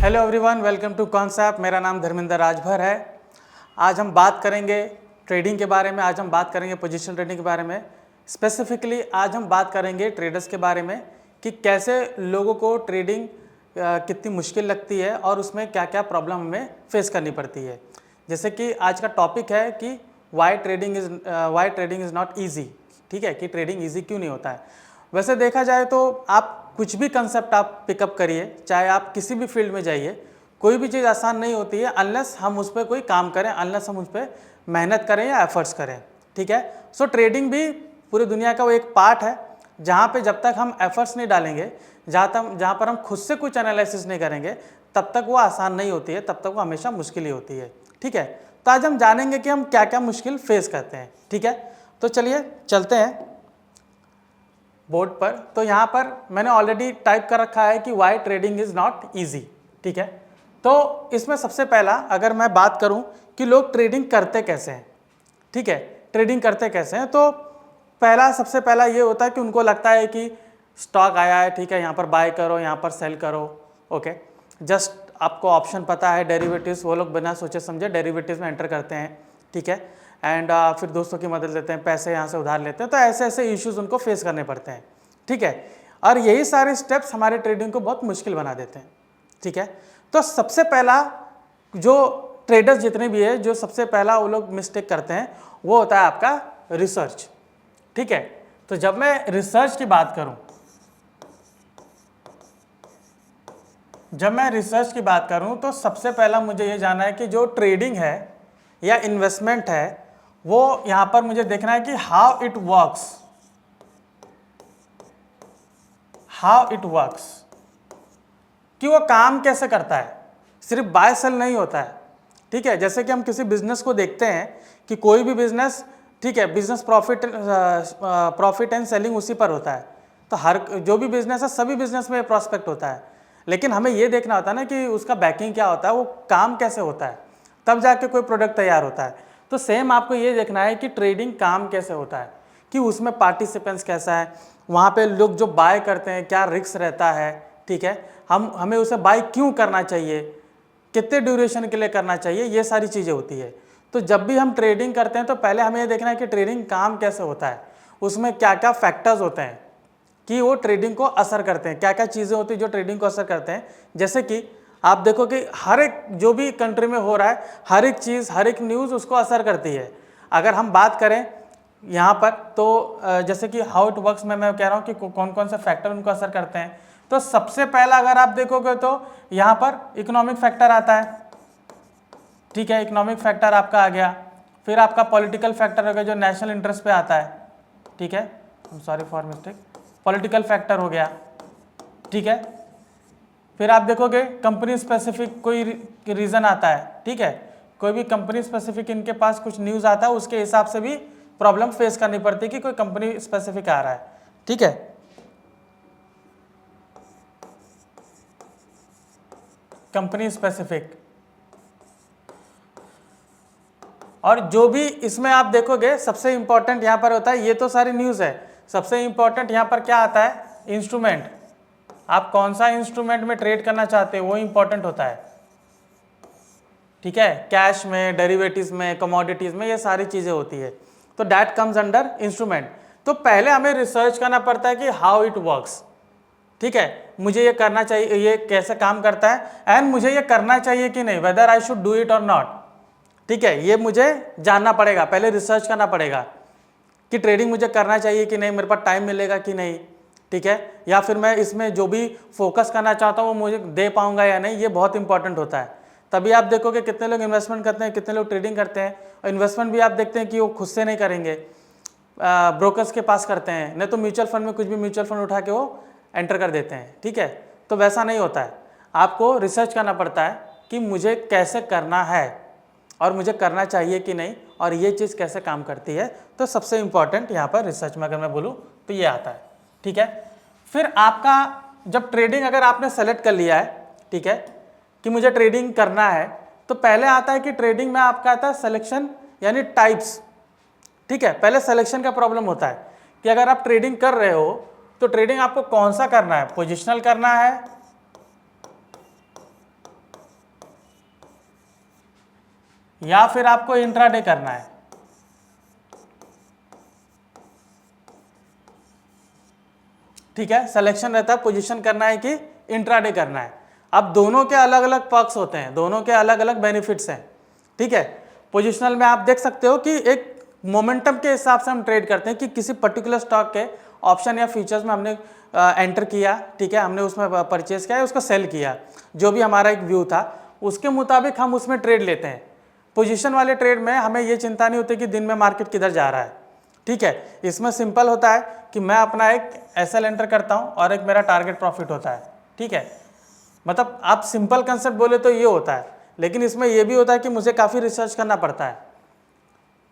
Hello everyone, welcome to concept. मेरा नाम धर्मेंद्र राजभर है। आज हम बात करेंगे ट्रेडिंग के बारे में। आज हम बात करेंगे पोजीशनल ट्रेडिंग के बारे में। स्पेसिफिकली आज हम बात करेंगे ट्रेडर्स के बारे में कि कैसे लोगों को ट्रेडिंग कितनी मुश्किल लगती है और उसमें क्या क्या प्रॉब्लम हमें फेस करनी पड़ती है। जैसे कि आज का टॉपिक है कि why trading is not easy. ठीक है, कि ट्रेडिंग ईजी क्यों नहीं होता है। वैसे देखा जाए तो आप कुछ भी कंसेप्ट आप पिकअप करिए, चाहे आप किसी भी फील्ड में जाइए, कोई भी चीज़ आसान नहीं होती है अनलेस हम उस पर कोई काम करें, अनलेस हम उस पर मेहनत करें या एफर्ट्स करें। ठीक है, सो ट्रेडिंग भी पूरी दुनिया का वो एक पार्ट है जहाँ पे जब तक हम एफर्ट्स नहीं डालेंगे, जहाँ पर हम खुद से कुछ एनालिसिस नहीं करेंगे, तब तक वो आसान नहीं होती है, तब तक वो हमेशा मुश्किल ही होती है। ठीक है, तो आज हम जानेंगे कि हम क्या क्या मुश्किल फेस करते हैं। ठीक है, तो चलिए चलते हैं बोर्ड पर। तो यहाँ पर मैंने ऑलरेडी टाइप कर रखा है कि why trading is not easy. ठीक है, तो इसमें सबसे पहला अगर मैं बात करूँ कि लोग ट्रेडिंग करते कैसे हैं। ठीक है, ट्रेडिंग करते कैसे हैं, तो सबसे पहला ये होता है कि उनको लगता है कि स्टॉक आया है, ठीक है, यहाँ पर बाय करो, यहाँ पर सेल करो। ओके, जस्ट आपको ऑप्शन पता है, डेरिवेटिव्स, वो लोग बिना सोचे समझे डेरिवेटिव्स में एंटर करते हैं। ठीक है, एंड फिर दोस्तों की मदद लेते हैं, पैसे यहाँ से उधार लेते हैं। तो ऐसे ऐसे इश्यूज उनको फेस करने पड़ते हैं। ठीक है, और यही सारे स्टेप्स हमारे ट्रेडिंग को बहुत मुश्किल बना देते हैं। ठीक है, तो सबसे पहला जो ट्रेडर्स जितने भी है, जो सबसे पहला वो लोग मिस्टेक करते हैं वो होता है आपका रिसर्च। ठीक है, तो जब मैं रिसर्च की बात करूं, तो सबसे पहला मुझे ये जानना है कि जो ट्रेडिंग है या इन्वेस्टमेंट है, वो यहां पर मुझे देखना है कि हाउ इट वर्क्स, कि वो काम कैसे करता है। सिर्फ बाय सेल नहीं होता है। ठीक है, जैसे कि हम किसी बिजनेस को देखते हैं कि कोई भी बिजनेस, ठीक है, बिजनेस प्रॉफिट एंड सेलिंग उसी पर होता है। तो हर जो भी बिजनेस है, सभी बिजनेस में प्रॉस्पेक्ट होता है, लेकिन हमें ये देखना होता है ना कि उसका बैकिंग क्या होता है, वो काम कैसे होता है, तब जाके कोई प्रोडक्ट तैयार होता है। तो सेम आपको ये देखना है कि ट्रेडिंग काम कैसे होता है, कि उसमें पार्टिसिपेंट्स कैसा है, वहाँ पे लोग जो बाय करते हैं क्या रिस्क रहता है। ठीक है, हमें उसे बाय क्यों करना चाहिए, कितने ड्यूरेशन के लिए करना चाहिए, ये सारी चीज़ें होती है। तो जब भी हम ट्रेडिंग करते हैं तो पहले हमें ये देखना है कि ट्रेडिंग काम कैसे होता है, उसमें क्या क्या फैक्टर्स होते हैं कि वो ट्रेडिंग को असर करते हैं, क्या क्या चीज़ें होती हैं जो ट्रेडिंग को असर करते हैं। जैसे कि आप देखो कि हर एक जो भी कंट्री में हो रहा है, हर एक चीज़, हर एक न्यूज़ उसको असर करती है। अगर हम बात करें यहाँ पर तो जैसे कि हाउ इट वर्क्स में मैं कह रहा हूँ कि कौन कौन से फैक्टर उनको असर करते हैं। तो सबसे पहला अगर आप देखोगे तो यहाँ पर इकोनॉमिक फैक्टर आता है। ठीक है, इकोनॉमिक फैक्टर आपका आ गया। फिर आपका पॉलिटिकल फैक्टर हो गया जो नेशनल इंटरेस्ट पे आता है। ठीक है, sorry for mistake, political factor हो गया। ठीक है, फिर आप देखोगे कंपनी स्पेसिफिक कोई रीज़न आता है। ठीक है, कोई भी कंपनी स्पेसिफिक इनके पास कुछ न्यूज़ आता है, उसके हिसाब से भी प्रॉब्लम फेस करनी पड़ती है कि कोई कंपनी स्पेसिफिक आ रहा है। ठीक है, कंपनी स्पेसिफिक, और जो भी इसमें आप देखोगे सबसे इंपॉर्टेंट यहाँ पर होता है, ये तो सारी न्यूज़ है, सबसे इंपॉर्टेंट यहाँ पर क्या आता है, इंस्ट्रूमेंट। आप कौन सा इंस्ट्रूमेंट में ट्रेड करना चाहते हो वो इंपॉर्टेंट होता है। ठीक है, कैश में, डेरिवेटिव्स में, कमोडिटीज़ में, ये सारी चीज़ें होती है। तो दैट कम्स अंडर इंस्ट्रूमेंट। तो पहले हमें रिसर्च करना पड़ता है कि हाउ इट वर्क्स। ठीक है, मुझे ये करना चाहिए, ये कैसे काम करता है, एंड मुझे ये करना चाहिए कि नहीं, whether I should do it और नॉट। ठीक है, ये मुझे जानना पड़ेगा, पहले रिसर्च करना पड़ेगा कि ट्रेडिंग मुझे करना चाहिए कि नहीं, मेरे पास टाइम मिलेगा कि नहीं। ठीक है, या फिर मैं इसमें जो भी फोकस करना चाहता हूँ वो मुझे दे पाऊंगा या नहीं, ये बहुत इंपॉर्टेंट होता है। तभी आप देखोगे कितने लोग इन्वेस्टमेंट करते हैं, कितने लोग ट्रेडिंग करते हैं। और इन्वेस्टमेंट भी आप देखते हैं कि वो खुद से नहीं करेंगे, ब्रोकर्स के पास करते हैं, नहीं तो म्यूचुअल फंड में कुछ भी म्यूचुअल फंड उठा के वो एंटर कर देते हैं। ठीक है, तो वैसा नहीं होता है, आपको रिसर्च करना पड़ता है कि मुझे कैसे करना है और मुझे करना चाहिए कि नहीं, और ये चीज़ कैसे काम करती है। तो सबसे इंपॉर्टेंट यहाँ पर रिसर्च में अगर मैं बोलूँ तो ये आता है। ठीक है, फिर आपका जब ट्रेडिंग अगर आपने सेलेक्ट कर लिया है, ठीक है, कि मुझे ट्रेडिंग करना है, तो पहले आता है कि ट्रेडिंग में आपका आता है सिलेक्शन, यानी टाइप्स। ठीक है, पहले सिलेक्शन का प्रॉब्लम होता है कि अगर आप ट्रेडिंग कर रहे हो तो ट्रेडिंग आपको कौन सा करना है, पोजिशनल करना है या फिर आपको इंट्राडे करना है। ठीक है, सिलेक्शन रहता है पोजीशन करना है कि इंट्राडे करना है। अब दोनों के अलग अलग पक्ष होते हैं, दोनों के अलग अलग बेनिफिट्स हैं। ठीक है, पोजिशनल में आप देख सकते हो कि एक मोमेंटम के हिसाब से हम ट्रेड करते हैं कि किसी पर्टिकुलर स्टॉक के ऑप्शन या फ्यूचर्स में हमने एंटर किया, ठीक है, हमने उसमें परचेज किया, उसको सेल किया, जो भी हमारा एक व्यू था उसके मुताबिक हम उसमें ट्रेड लेते हैं। पोजीशन वाले ट्रेड में हमें ये चिंता नहीं होती कि दिन में मार्केट किधर जा रहा है। ठीक है, इसमें सिंपल होता है कि मैं अपना एक एसएल एंटर करता हूँ और एक मेरा टारगेट प्रॉफिट होता है। ठीक है, मतलब आप सिंपल कंसेप्ट बोले तो ये होता है, लेकिन इसमें ये भी होता है कि मुझे काफ़ी रिसर्च करना पड़ता है।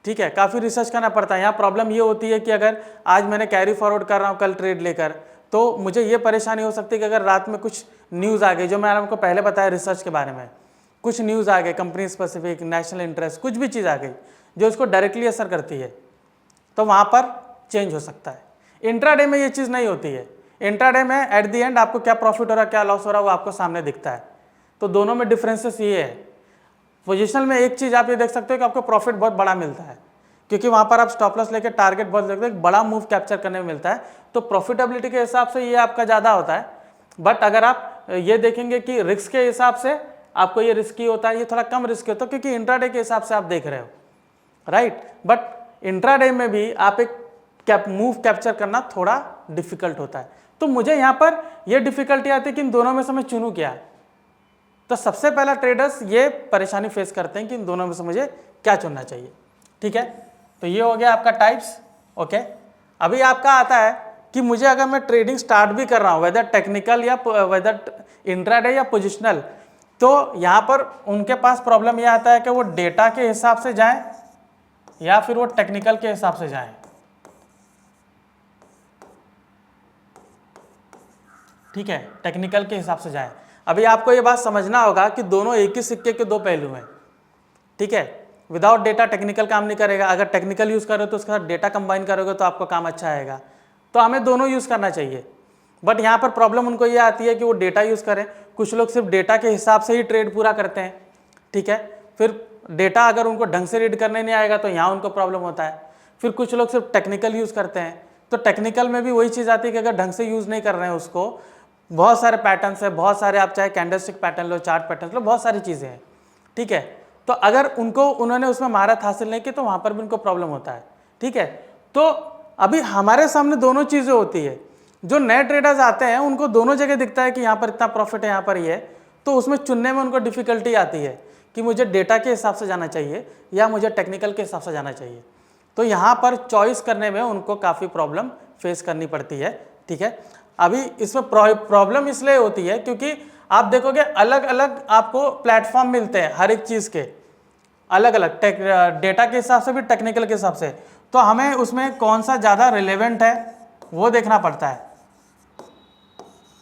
ठीक है, काफ़ी रिसर्च करना पड़ता है। यहाँ प्रॉब्लम ये होती है कि अगर आज मैंने कैरी फॉरवर्ड कर रहा हूँ कल ट्रेड लेकर, तो मुझे ये परेशानी हो सकती है कि अगर रात में कुछ न्यूज़ आ गई, जो मैंने आपको पहले बताया रिसर्च के बारे में, कुछ न्यूज़ आ गई कंपनी स्पेसिफिक, नेशनल इंटरेस्ट, कुछ भी चीज़ आ गई जो उसको डायरेक्टली असर करती है, तो वहाँ पर चेंज हो सकता है। इंट्राडे में ये चीज़ नहीं होती है। इंट्राडे में एट दी एंड आपको क्या प्रॉफिट हो रहा है, क्या लॉस हो रहा है, वो आपको सामने दिखता है। तो दोनों में डिफरेंसेस ये है। पोजिशनल में एक चीज़ आप ये देख सकते हो कि आपको प्रॉफिट बहुत बड़ा मिलता है, क्योंकि वहाँ पर आप स्टॉप लॉस लेकर टारगेट बहुत देखते हो, बड़ा मूव कैप्चर करने में मिलता है, तो प्रॉफिटेबिलिटी के हिसाब से ये आपका ज़्यादा होता है। बट अगर आप ये देखेंगे कि रिस्क के हिसाब से आपको ये रिस्की होता है, ये थोड़ा कम रिस्की होता है, क्योंकि इंट्राडे के हिसाब से आप देख रहे हो, राइट। बट इंट्राडे में भी आप एक मूव कैप्चर करना थोड़ा डिफिकल्ट होता है। तो मुझे यहाँ पर ये डिफिकल्टी आती है कि इन दोनों में से मैं चुनूँ क्या। तो सबसे पहला ट्रेडर्स ये परेशानी फेस करते हैं कि इन दोनों में से मुझे क्या चुनना चाहिए। ठीक है, तो ये हो गया आपका टाइप्स। ओके, अभी आपका आता है कि मुझे अगर मैं ट्रेडिंग स्टार्ट भी कर रहा हूँ, वेदर टेक्निकल या वेदर इंट्राडे या पोजिशनल, तो यहाँ पर उनके पास प्रॉब्लम ये आता है कि वो डेटा के हिसाब से जाएं या फिर वो टेक्निकल के हिसाब से जाएं। ठीक है, टेक्निकल के हिसाब से जाएं। अभी आपको ये बात समझना होगा कि दोनों एक ही सिक्के के दो पहलू हैं। ठीक है, विदाउट डेटा टेक्निकल काम नहीं करेगा। अगर टेक्निकल यूज़ करो तो उसके साथ डेटा कंबाइन करोगे तो आपका काम अच्छा आएगा। तो हमें दोनों यूज़ करना चाहिए। बट यहाँ पर प्रॉब्लम उनको ये आती है कि वो डेटा यूज़ करें। कुछ लोग सिर्फ डेटा के हिसाब से ही ट्रेड पूरा करते हैं। ठीक है, फिर डेटा अगर उनको ढंग से रीड करने नहीं आएगा तो यहाँ उनको प्रॉब्लम होता है। फिर कुछ लोग सिर्फ टेक्निकल यूज़ करते हैं, तो टेक्निकल में भी वही चीज़ आती है कि अगर ढंग से यूज़ नहीं कर रहे हैं उसको, बहुत सारे पैटर्न्स है, बहुत सारे, आप चाहे कैंडलस्टिक पैटर्न लो, चार्ट पैटर्न लो, बहुत सारी चीज़ें हैं। ठीक है, तो अगर उन्होंने उसमें महारत हासिल नहीं की तो वहाँ पर भी उनको प्रॉब्लम होता है। ठीक है, तो अभी हमारे सामने दोनों चीज़ें होती है। जो नए ट्रेडर्स आते हैं उनको दोनों जगह दिखता है कि यहाँ पर इतना प्रॉफिट है, यहाँ पर ये है, तो उसमें चुनने में उनको डिफिकल्टी आती है कि मुझे डेटा के हिसाब से जाना चाहिए या मुझे टेक्निकल के हिसाब से जाना चाहिए। तो यहाँ पर चॉइस करने में उनको काफ़ी प्रॉब्लम फेस करनी पड़ती है। ठीक है, अभी इसमें प्रॉब्लम इसलिए होती है क्योंकि आप देखोगे अलग अलग आपको प्लेटफॉर्म मिलते हैं, हर एक चीज़ के अलग अलग, डेटा के हिसाब से भी, टेक्निकल के हिसाब से। तो हमें उसमें कौन सा ज़्यादा रिलेवेंट है वो देखना पड़ता है,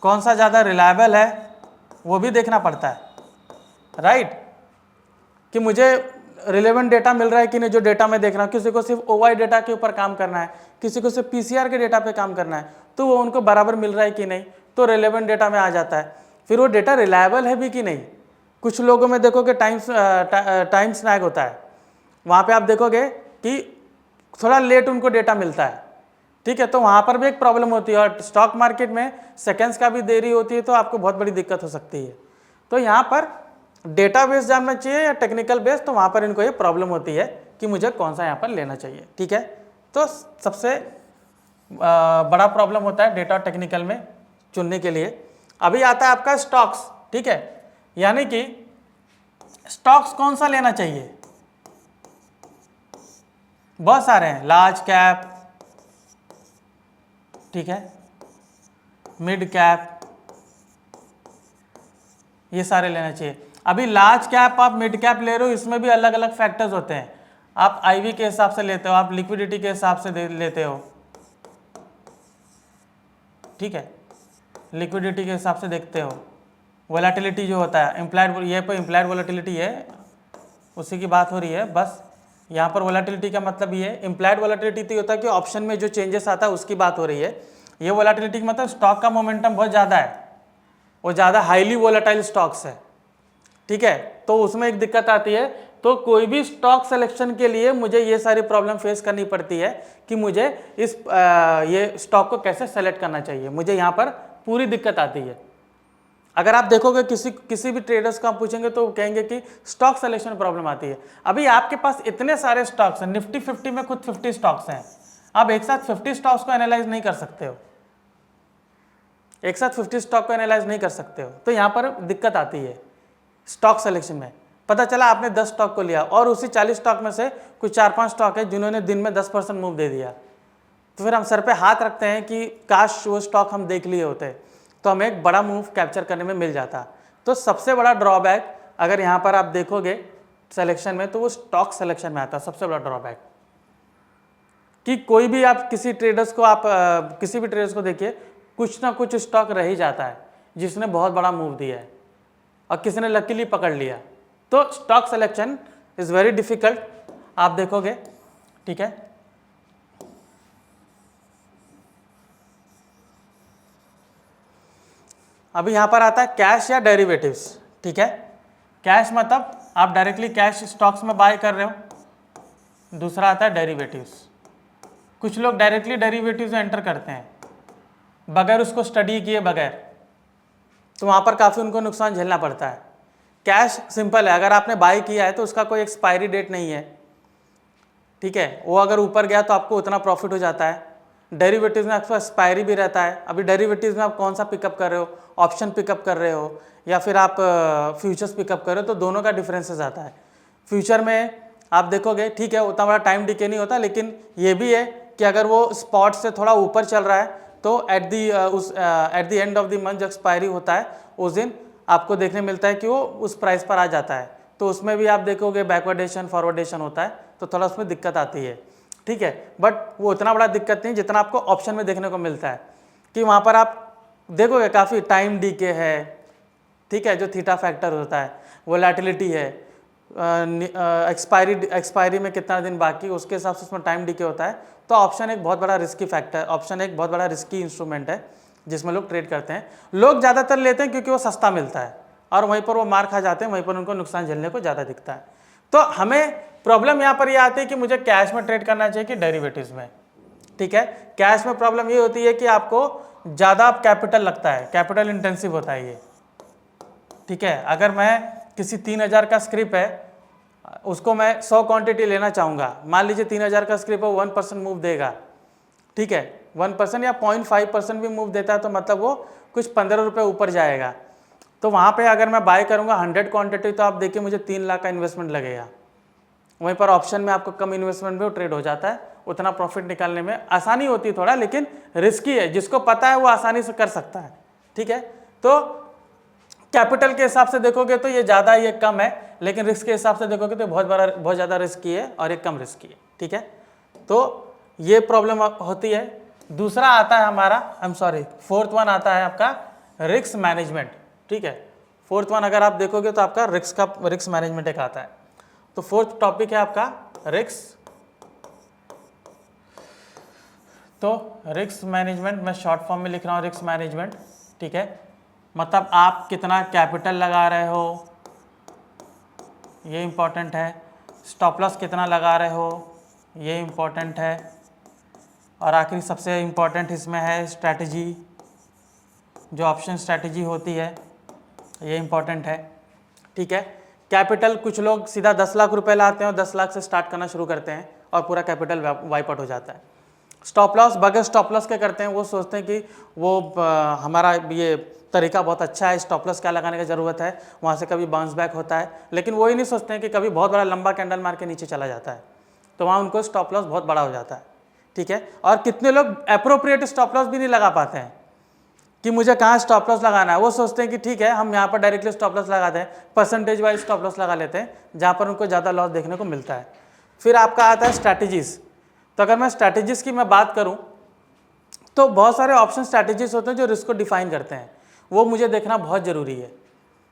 कौन सा ज़्यादा रिलायबल है वो भी देखना पड़ता है, राइट। कि मुझे रिलेवेंट डेटा मिल रहा है कि नहीं जो डेटा मैं देख रहा हूँ। किसी को सिर्फ ओवाई डेटा के ऊपर काम करना है, किसी को सिर्फ पीसीआर के डेटा पे काम करना है, तो वो उनको बराबर मिल रहा है कि नहीं, तो रिलेवेंट डेटा में आ जाता है। फिर वो डेटा रिलायबल है भी कि नहीं। कुछ लोगों में देखोगे टाइम स्नैग होता है, वहाँ पे आप देखोगे कि थोड़ा लेट उनको डेटा मिलता है। ठीक है, तो वहाँ पर भी एक प्रॉब्लम होती है। और स्टॉक मार्केट में सेकेंड्स का भी देरी होती है, तो आपको बहुत बड़ी दिक्कत हो सकती है। तो यहाँ पर डेटा बेस जानना चाहिए या टेक्निकल बेस, तो वहाँ पर इनको ये प्रॉब्लम होती है कि मुझे कौन सा यहाँ पर लेना चाहिए। ठीक है, तो सबसे बड़ा प्रॉब्लम होता है डेटा टेक्निकल में चुनने के लिए। अभी आता है आपका स्टॉक्स। ठीक है, यानी कि स्टॉक्स कौन सा लेना चाहिए। बहुत सारे हैं, लार्ज कैप, ठीक है, मिड कैप, ये सारे लेना चाहिए। अभी लार्ज कैप आप मिड कैप ले रहे हो, इसमें भी अलग अलग फैक्टर्स होते हैं। आप आईवी के हिसाब से लेते हो, आप लिक्विडिटी के हिसाब से लेते हो। ठीक है, लिक्विडिटी के हिसाब से देखते हो। वोलेटिलिटी जो होता है, इम्प्लाइड, ये पर इम्प्लाइड वोलेटिलिटी है, उसी की बात हो रही है बस। यहाँ पर वोलेटिलिटी का मतलब ये है, इम्प्लाइड वोलेटिलिटी होता है कि ऑप्शन में जो चेंजेस आता है उसकी बात हो रही है। ये वोलेटिलिटी का मतलब स्टॉक का मोमेंटम बहुत ज़्यादा है, वो ज़्यादा हाईली वोलेटाइल स्टॉक्स है। ठीक है, तो उसमें एक दिक्कत आती है तो कोई भी स्टॉक सिलेक्शन के लिए मुझे ये सारी प्रॉब्लम फेस करनी पड़ती है कि मुझे ये स्टॉक को कैसे सेलेक्ट करना चाहिए, मुझे यहाँ पर पूरी दिक्कत आती है। अगर आप देखोगे किसी भी ट्रेडर्स को आप पूछेंगे तो कहेंगे कि स्टॉक सिलेक्शन प्रॉब्लम आती है। अभी आपके पास इतने सारे स्टॉक्स हैं, निफ्टी 50 में खुद 50 स्टॉक्स हैं, आप एक साथ 50 स्टॉक्स को एनालाइज नहीं कर सकते हो, एक साथ 50 स्टॉक को एनालाइज नहीं कर सकते हो, तो यहाँ पर दिक्कत आती है स्टॉक सिलेक्शन में। पता चला आपने 10 स्टॉक को लिया और उसी 40 स्टॉक में से कुछ 4-5 स्टॉक है जिन्होंने दिन में 10% मूव दे दिया, तो फिर हम सर पे हाथ रखते हैं कि काश वो स्टॉक हम देख लिए होते तो हमें एक बड़ा मूव कैप्चर करने में मिल जाता। तो सबसे बड़ा ड्रॉबैक अगर यहाँ पर आप देखोगे सिलेक्शन में तो वो स्टॉक सिलेक्शन में आता है, सबसे बड़ा ड्रॉबैक। कि कोई भी आप किसी भी ट्रेडर्स को देखिए, कुछ ना कुछ स्टॉक रह ही जाता है जिसने बहुत बड़ा मूव दिया है और किसी ने लकीली पकड़ लिया। तो stock selection is very difficult, आप देखोगे, ठीक है। अभी यहाँ पर आता है कैश या डेरिवेटिव्स, ठीक है। कैश मतलब आप डायरेक्टली कैश स्टॉक्स में बाय कर रहे हो। दूसरा आता है डेरिवेटिव्स। कुछ लोग डायरेक्टली डेरिवेटिव्स में एंटर करते हैं बगैर उसको स्टडी किए बगैर, तो वहाँ पर काफ़ी उनको नुकसान झेलना पड़ता है। कैश सिंपल है, अगर आपने बाय किया है तो उसका कोई एक्सपायरी डेट नहीं है, ठीक है। वो अगर ऊपर गया तो आपको उतना प्रॉफिट हो जाता है। डेरिवेटिव्स में आपका एक्सपायरी भी रहता है। अभी डेरिवेटिव्स में आप कौन सा पिकअप कर रहे हो, ऑप्शन पिकअप कर रहे हो या फिर आप फ्यूचर्स पिकअप कर रहे हो, तो दोनों का डिफरेंसेस आता है। फ्यूचर में आप देखोगे, ठीक है, उतना बड़ा टाइम डिके नहीं होता, लेकिन ये भी है कि अगर वो स्पॉट से थोड़ा ऊपर चल रहा है तो at the end of the month जो एक्सपायरी होता है उस दिन आपको देखने मिलता है कि वो उस प्राइस पर आ जाता है। तो उसमें भी आप देखोगे बैकवर्डेशन फॉरवर्डेशन होता है, तो थोड़ा उसमें दिक्कत आती है, ठीक है। बट वो उतना बड़ा दिक्कत नहीं जितना आपको ऑप्शन में देखने को मिलता है कि वहाँ पर आप देखोगे काफ़ी टाइम डीके है, ठीक है, जो थीटा फैक्टर होता है, वोलेटिलिटी है, एक्सपायरी में कितना दिन बाकी, उसके हिसाब से उसमें टाइम डीके होता है। तो ऑप्शन एक बहुत बड़ा रिस्की फैक्टर, ऑप्शन एक बहुत बड़ा रिस्की इंस्ट्रूमेंट है जिसमें लोग ट्रेड करते हैं। लोग ज़्यादातर लेते हैं क्योंकि वो सस्ता मिलता है और वहीं पर वो मार खा जाते हैं, वहीं पर उनको नुकसान झेलने को ज़्यादा दिखता है। तो हमें प्रॉब्लम यहाँ पर ये आती है कि मुझे कैश में ट्रेड करना चाहिए कि डेरिवेटिव्स में, ठीक है। कैश में प्रॉब्लम ये होती है कि आपको ज़्यादा कैपिटल लगता है, कैपिटल इंटेंसिव होता है ये, ठीक है। अगर मैं किसी 3000 का स्क्रिप है, उसको मैं 100 क्वांटिटी लेना चाहूँगा, मान लीजिए 3000 का स्क्रिप है, 1% मूव देगा, ठीक है, 1% या 0.5% भी मूव देता है तो मतलब वो कुछ 15 रुपये ऊपर जाएगा। तो वहाँ पे अगर मैं बाय करूँगा 100 क्वांटिटी तो आप देखिए मुझे 3 लाख का इन्वेस्टमेंट लगेगा। वहीं पर ऑप्शन में आपको कम इन्वेस्टमेंट में वो ट्रेड हो जाता है, उतना प्रॉफिट निकालने में आसानी होती है थोड़ा, लेकिन रिस्की है। जिसको पता है वो आसानी से कर सकता है, ठीक है। तो कैपिटल के हिसाब से देखोगे तो ये ज़्यादा ये कम है, लेकिन रिस्क के हिसाब से देखोगे तो बहुत ज़्यादा रिस्की है और ये कम रिस्की है, ठीक है। तो ये प्रॉब्लम होती है। दूसरा आता है हमारा, फोर्थ वन आता है आपका रिस्क मैनेजमेंट, ठीक है। फोर्थ वन अगर आप देखोगे तो आपका रिस्क मैनेजमेंट एक आता है। तो फोर्थ टॉपिक है आपका रिस्क। तो रिस्क मैनेजमेंट मैं शॉर्ट फॉर्म में लिख रहा हूँ, रिस्क मैनेजमेंट, ठीक है। मतलब आप कितना कैपिटल लगा रहे हो, ये इम्पोर्टेंट है। स्टॉप लॉस कितना लगा रहे हो, ये इम्पोर्टेंट है। और आखिरी सबसे इम्पोर्टेंट इसमें है स्ट्रैटेजी, जो ऑप्शन स्ट्रैटेजी होती है, ये इम्पोर्टेंट है, ठीक है। कैपिटल कुछ लोग सीधा 10 लाख रुपए लाते हैं और 10 लाख से स्टार्ट करना शुरू करते हैं और पूरा कैपिटल वाइप आउट हो जाता है। स्टॉप लॉस बगैर स्टॉप लॉस के करते हैं, वो सोचते हैं कि वो हमारा ये तरीका बहुत अच्छा है, स्टॉप लॉस क्या लगाने की ज़रूरत है, वहाँ से कभी बाउंस बैक होता है। लेकिन वो ही नहीं सोचते हैं कि कभी बहुत बड़ा लंबा कैंडल मार के नीचे चला जाता है, तो वहाँ उनको स्टॉप लॉस बहुत बड़ा हो जाता है, ठीक है। और कितने लोग अप्रोप्रिएट स्टॉप लॉस भी नहीं लगा पाते हैं कि मुझे कहाँ स्टॉप लॉस लगाना है। वो सोचते हैं कि ठीक है हम यहाँ पर डायरेक्टली स्टॉप लॉस लगाते हैं, परसेंटेज वाइज स्टॉप लॉस लगा लेते हैं जहाँ पर उनको ज़्यादा लॉस देखने को मिलता है। फिर आपका आता है स्ट्रैटेजीज़। तो अगर मैं स्ट्रैटेजीज़ की मैं बात करूँ तो बहुत सारे ऑप्शन स्ट्रैटेजीज होते हैं जो रिस्क को डिफाइन करते हैं, वो मुझे देखना बहुत ज़रूरी है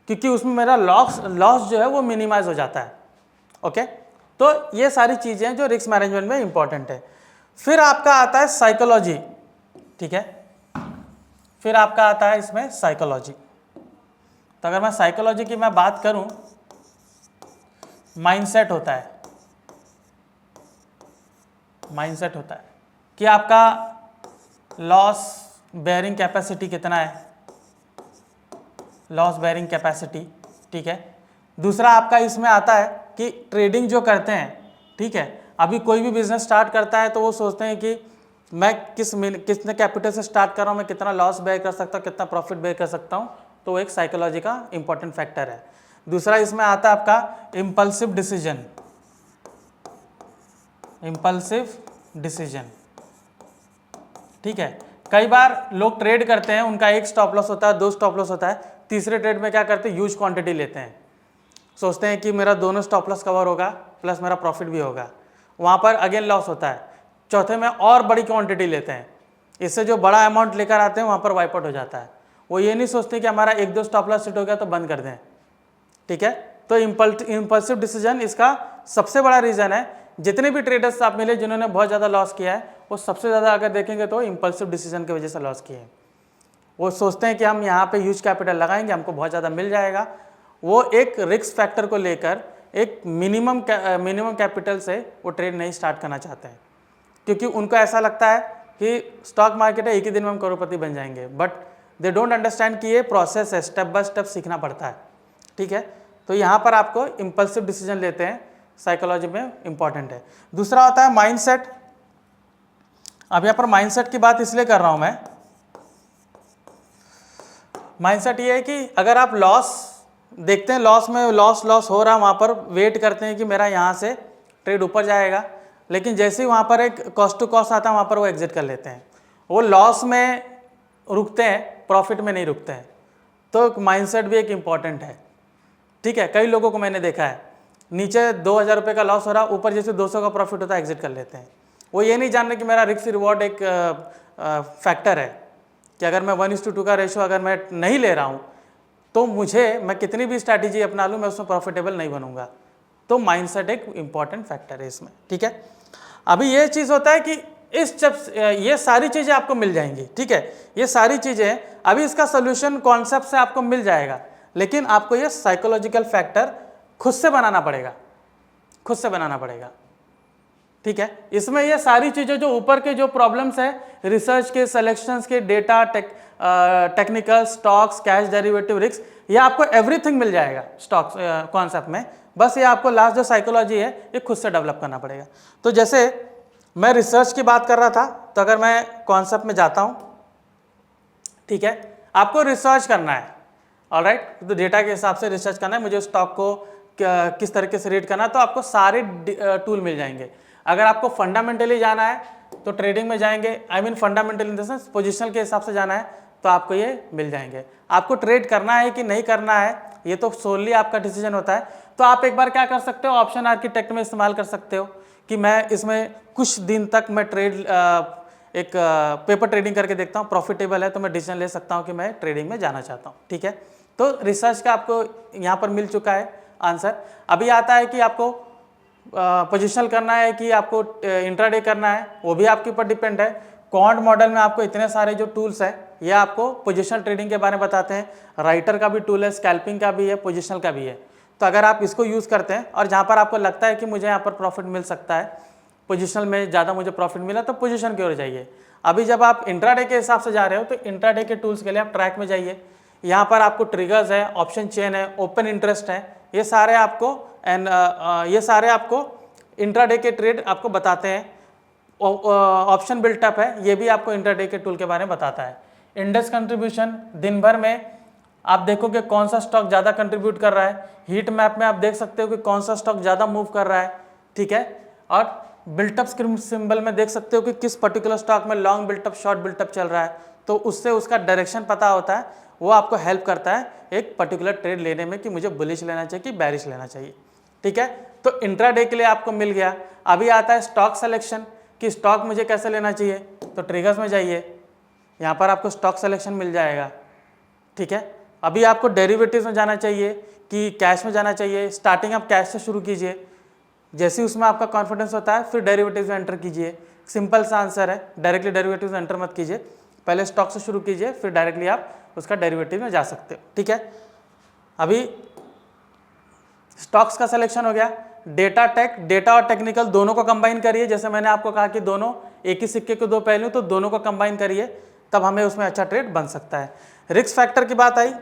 क्योंकि उसमें मेरा लॉस जो है वो मिनिमाइज हो जाता है, ओके। तो ये सारी चीज़ें जो रिस्क मैनेजमेंट में इंपॉर्टेंट है। फिर आपका आता है साइकोलॉजी, ठीक है। फिर आपका आता है इसमें साइकोलॉजी। तो अगर मैं साइकोलॉजी की मैं बात करूं माइंडसेट होता है, माइंडसेट होता है कि आपका लॉस बेयरिंग कैपेसिटी कितना है, लॉस बेयरिंग कैपेसिटी, ठीक है। दूसरा आपका इसमें आता है कि ट्रेडिंग जो करते हैं, ठीक है, अभी कोई भी बिजनेस स्टार्ट करता है तो वो सोचते हैं कि मैं कितने कैपिटल से स्टार्ट कर रहा हूँ, मैं कितना लॉस बेयर कर सकता हूँ, कितना प्रॉफिट बेयर कर सकता हूँ, तो एक साइकोलॉजी का इंपॉर्टेंट फैक्टर है। दूसरा इसमें आता है आपका इम्पल्सिव डिसीजन, इम्पल्सिव डिसीजन, ठीक है। कई बार लोग ट्रेड करते हैं, उनका एक स्टॉप लॉस होता है, 2 स्टॉप लॉस होता है, तीसरे ट्रेड में क्या करते हैं, ह्यूज क्वांटिटी लेते हैं, सोचते हैं कि मेरा दोनों स्टॉप लॉस कवर होगा प्लस मेरा प्रॉफिट भी होगा, वहाँ पर अगेन लॉस होता है। चौथे में और बड़ी क्वांटिटी लेते हैं, इससे जो बड़ा अमाउंट लेकर आते हैं वहाँ पर वाइप आउट हो जाता है। वो ये नहीं सोचते कि हमारा 1-2 स्टॉप लॉस हिट हो गया तो बंद कर दें, ठीक है। तो इम्पल्सिव डिसीजन इसका सबसे बड़ा रीज़न है। जितने भी ट्रेडर्स आप मिले जिन्होंने बहुत ज़्यादा लॉस किया है, वो सबसे ज़्यादा अगर देखेंगे तो इम्पल्सिव डिसीजन की वजह से लॉस किए हैं। वो सोचते हैं कि हम यहाँ पे ह्यूज कैपिटल लगाएंगे, हमको बहुत ज़्यादा मिल जाएगा। वो एक रिस्क फैक्टर को लेकर एक मिनिमम कैपिटल से वो ट्रेड नहीं स्टार्ट करना चाहते हैं, क्योंकि उनको ऐसा लगता है कि स्टॉक मार्केट है, एक ही दिन में हम करोड़पति बन जाएंगे। बट दे डोंट अंडरस्टैंड कि ये प्रोसेस है, स्टेप बाय स्टेप सीखना पड़ता है, ठीक है। तो यहाँ पर आपको इम्पल्सिव डिसीजन लेते हैं, साइकोलॉजी में इंपॉर्टेंट है। दूसरा होता है माइंडसेट। अब यहाँ पर माइंडसेट की बात इसलिए कर रहा हूँ मैं, माइंडसेट ये है कि अगर आप लॉस देखते हैं, लॉस में लॉस हो रहा है, वहाँ पर वेट करते हैं कि मेरा यहाँ से ट्रेड ऊपर जाएगा, लेकिन जैसे ही वहाँ पर एक कॉस्ट टू कॉस्ट आता है वहाँ पर वो एग्जिट कर लेते हैं। वो लॉस में रुकते हैं, प्रॉफिट में नहीं रुकते हैं। तो माइंडसेट भी एक इम्पॉर्टेंट है, ठीक है। कई लोगों को मैंने देखा है, नीचे 2000 रुपये का लॉस हो रहा, ऊपर जैसे 200 का प्रॉफिट होता है एग्जिट कर लेते हैं। वो ये नहीं जान रहे कि मेरा रिस्क रिवॉर्ड एक फैक्टर है कि अगर मैं 1:2 का रेशो अगर मैं नहीं ले रहा हूँ तो मैं कितनी भी स्ट्रैटेजी अपना लूँ मैं उसमें प्रॉफिटेबल नहीं बनूंगा। तो माइंडसेट एक इम्पॉर्टेंट फैक्टर है इसमें, ठीक है। अभी ये चीज़ होता है कि ये सारी चीज़ें आपको मिल जाएंगी, ठीक है। ये सारी चीज़ें अभी इसका सोल्यूशन कॉन्सेप्ट से आपको मिल जाएगा, लेकिन आपको ये साइकोलॉजिकल फैक्टर खुद से बनाना पड़ेगा, खुद से बनाना पड़ेगा, ठीक है। इसमें ये सारी चीज़ें जो ऊपर के जो प्रॉब्लम्स है, रिसर्च के, सिलेक्शंस के, data, technical, stocks, cash derivative, risk, ये आपको एवरीथिंग मिल जाएगा स्टॉक्स कॉन्सेप्ट में। बस ये आपको लास्ट जो साइकोलॉजी है ये खुद से डेवलप करना पड़ेगा। तो जैसे मैं रिसर्च की बात कर रहा था, तो अगर मैं कॉन्सेप्ट में जाता हूँ, ठीक है, आपको रिसर्च करना है, ऑलराइट, तो डेटा के हिसाब से रिसर्च करना है, मुझे स्टॉक को किस तरीके से रीड करना है, तो आपको सारे टूल मिल जाएंगे। अगर आपको फंडामेंटली जाना है तो ट्रेडिंग में जाएंगे, I mean fundamental in the sense positional के हिसाब से जाना है तो आपको ये मिल जाएंगे। आपको ट्रेड करना है कि नहीं करना है ये तो सोनली आपका डिसीजन होता है। तो आप एक बार क्या कर सकते हो, ऑप्शन आर्किटेक्ट में इस्तेमाल कर सकते हो कि मैं इसमें कुछ दिन तक मैं एक पेपर ट्रेडिंग करके देखता हूँ, प्रॉफिटेबल है तो मैं डिसीजन ले सकता हूँ कि मैं ट्रेडिंग में जाना चाहता हूँ, ठीक है। तो रिसर्च का आपको यहाँ पर मिल चुका है आंसर। अभी आता है कि आपको पोजिशनल करना है कि आपको इंट्राडे करना है, वो भी आपके ऊपर डिपेंड है। क्वांट मॉडल में आपको इतने सारे जो टूल्स हैं ये आपको पोजिशनल ट्रेडिंग के बारे में बताते हैं। राइटर का भी टूल है, स्कैल्पिंग का भी है, पोजिशनल का भी है। तो अगर आप इसको यूज़ करते हैं और जहाँ पर आपको लगता है कि मुझे यहाँ पर प्रॉफिट मिल सकता है, पोजिशनल में ज़्यादा मुझे प्रॉफिट मिला, तो पोजिशन की ओर जाइए। अभी जब आप इंट्राडे के हिसाब से जा रहे हो तो इंट्राडे के टूल्स के लिए आप ट्रैक में जाइए। यहाँ पर आपको ट्रिगर्स है, ऑप्शन चेन है, ओपन इंटरेस्ट है, ये सारे आपको इंट्राडे के ट्रेड आपको बताते हैं। ऑप्शन बिल्टअप है, ये भी आपको इंट्राडे के टूल के बारे में बताता है। इंडेक्स कंट्रीब्यूशन, दिन भर में आप देखोगे कौन सा स्टॉक ज़्यादा कंट्रीब्यूट कर रहा है। हीट मैप में आप देख सकते हो कि कौन सा स्टॉक ज़्यादा मूव कर रहा है, ठीक है। और बिल्टअप सिंबल में देख सकते हो कि किस पर्टिकुलर स्टॉक में लॉन्ग बिल्टअप, शॉर्ट बिल्टअप चल रहा है, तो उससे उसका डायरेक्शन पता होता है। वो आपको हेल्प करता है एक पर्टिकुलर ट्रेड लेने में कि मुझे बुलिश लेना चाहिए कि बैरिश लेना चाहिए, ठीक है। तो इंट्राडे के लिए आपको मिल गया। अभी आता है स्टॉक सिलेक्शन कि स्टॉक मुझे कैसे लेना चाहिए, तो ट्रिगर्स में जाइए, यहाँ पर आपको स्टॉक सिलेक्शन मिल जाएगा, ठीक है। अभी आपको डेरिवेटिव्स में जाना चाहिए कि कैश में जाना चाहिए। स्टार्टिंग आप कैश से शुरू कीजिए, जैसे उसमें आपका कॉन्फिडेंस होता है फिर डेरिवेटिव्स में एंटर कीजिए। सिंपल सा आंसर है, डायरेक्टली डेरिवेटिव्स में एंटर मत कीजिए, पहले स्टॉक से शुरू कीजिए फिर डायरेक्टली आप उसका डेरिवेटिव में जा सकते हो, ठीक है। अभी स्टॉक्स का सिलेक्शन हो गया, डेटा टेक, डेटा और टेक्निकल दोनों को कंबाइन करिए, जैसे मैंने आपको कहा कि दोनों एक ही सिक्के के दो पहलू, तो दोनों को कंबाइन करिए तब हमें उसमें अच्छा ट्रेड बन सकता है। रिस्क फैक्टर की बात आई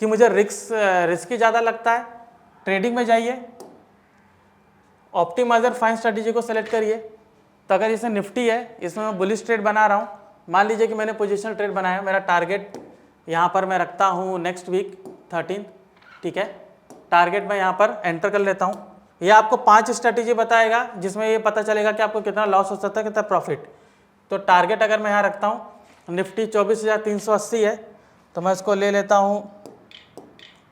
कि मुझे रिस्क ही ज़्यादा लगता है, ट्रेडिंग में जाइए, ऑप्टिमाइजर फाइन स्ट्रेटेजी को सेलेक्ट करिए। तो अगर जैसे निफ्टी है, इसमें मैं बुलिश ट्रेड बना रहा हूँ, मान लीजिए कि मैंने पोजिशनल ट्रेड बनाया, मेरा टारगेट यहाँ पर मैं रखता हूँ नेक्स्ट वीक 13, ठीक है, टारगेट मैं यहाँ पर एंटर कर लेता हूँ। ये आपको 5 स्ट्रेटेजी बताएगा जिसमें ये पता चलेगा कि आपको कितना लॉस हो सकता है, कितना प्रॉफिट। तो टारगेट अगर मैं यहाँ रखता हूँ, निफ्टी 24,380 है, तो मैं इसको ले लेता हूँ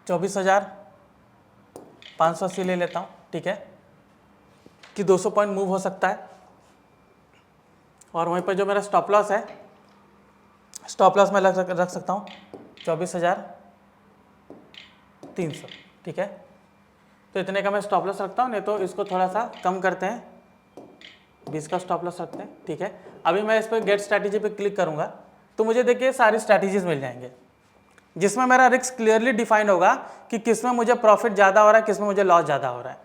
24,580 ले लेता हूँ, ठीक है, कि 200 पॉइंट मूव हो सकता है। और वहीं पर जो मेरा स्टॉप लॉस है, स्टॉप लॉस मैं रख सकता हूँ 24,300, ठीक है। तो इतने का मैं स्टॉप लॉस रखता हूँ, नहीं तो इसको थोड़ा सा कम करते हैं, 20 का स्टॉप लॉस रखते हैं, ठीक है। अभी मैं इस पर गेट स्ट्रैटेजी पे क्लिक करूँगा तो मुझे देखिए सारी स्ट्रैटेजीज मिल जाएंगे, जिसमें मेरा रिस्क क्लियरली डिफाइन होगा कि किस में मुझे प्रॉफिट ज़्यादा हो रहा है, किस में मुझे लॉस ज़्यादा हो रहा है।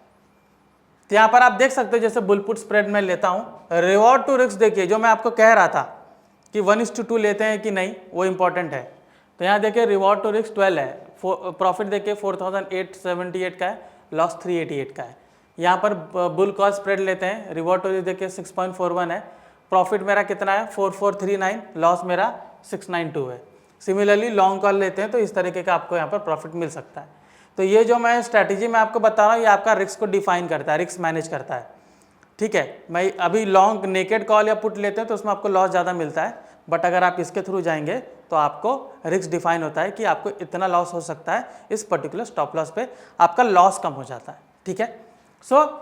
तो यहाँ पर आप देख सकते हो, जैसे बुलपुट स्प्रेड में लेता हूँ, रिवॉर्ड टू रिस्क देखिए, जो मैं आपको कह रहा था कि 1:2 लेते हैं कि नहीं, वो इंपॉर्टेंट है। तो यहाँ देखिए रिवॉर्ड टू रिस्क 12 है, प्रॉफिट देखिए 4,878 का है, लॉस 388 का है। यहाँ पर बुल कॉल स्प्रेड लेते हैं, रिवॉर्ड टू रिस्क देखिए 6.41 है, प्रॉफिट मेरा कितना है 4439, लॉस मेरा 692 है। सिमिलरली लॉन्ग कॉल लेते हैं तो इस तरीके का आपको यहाँ पर प्रॉफिट मिल सकता है। तो ये जो मैं स्ट्रैटेजी में आपको बता रहा हूँ, ये आपका रिस्क को डिफाइन करता है, रिस्क मैनेज करता है, ठीक है। मैं अभी लॉन्ग नेकेड कॉल या पुट लेते हैं तो उसमें आपको लॉस ज़्यादा मिलता है, बट अगर आप इसके थ्रू जाएंगे तो आपको रिस्क डिफाइन होता है कि आपको इतना लॉस हो सकता है, इस पर्टिकुलर स्टॉप लॉस पे आपका लॉस कम हो जाता है, ठीक है। सो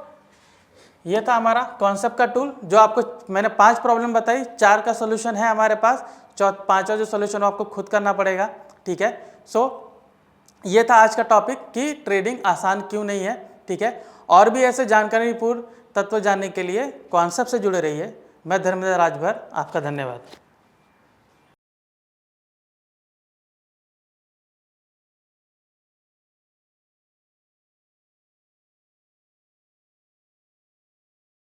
ये था हमारा कॉन्सेप्ट का टूल, जो आपको मैंने 5 प्रॉब्लम बताई, 4 का सोल्यूशन है हमारे पास, 5वां जो सोल्यूशन आपको खुद करना पड़ेगा, ठीक है। सो ये था आज का टॉपिक कि ट्रेडिंग आसान क्यों नहीं है, ठीक है। और भी ऐसे जानकारीपूर्ण तत्व जानने के लिए कॉन्सेप्ट से जुड़े रहिए। मैं धर्मेंद्र राजभर, आपका धन्यवाद।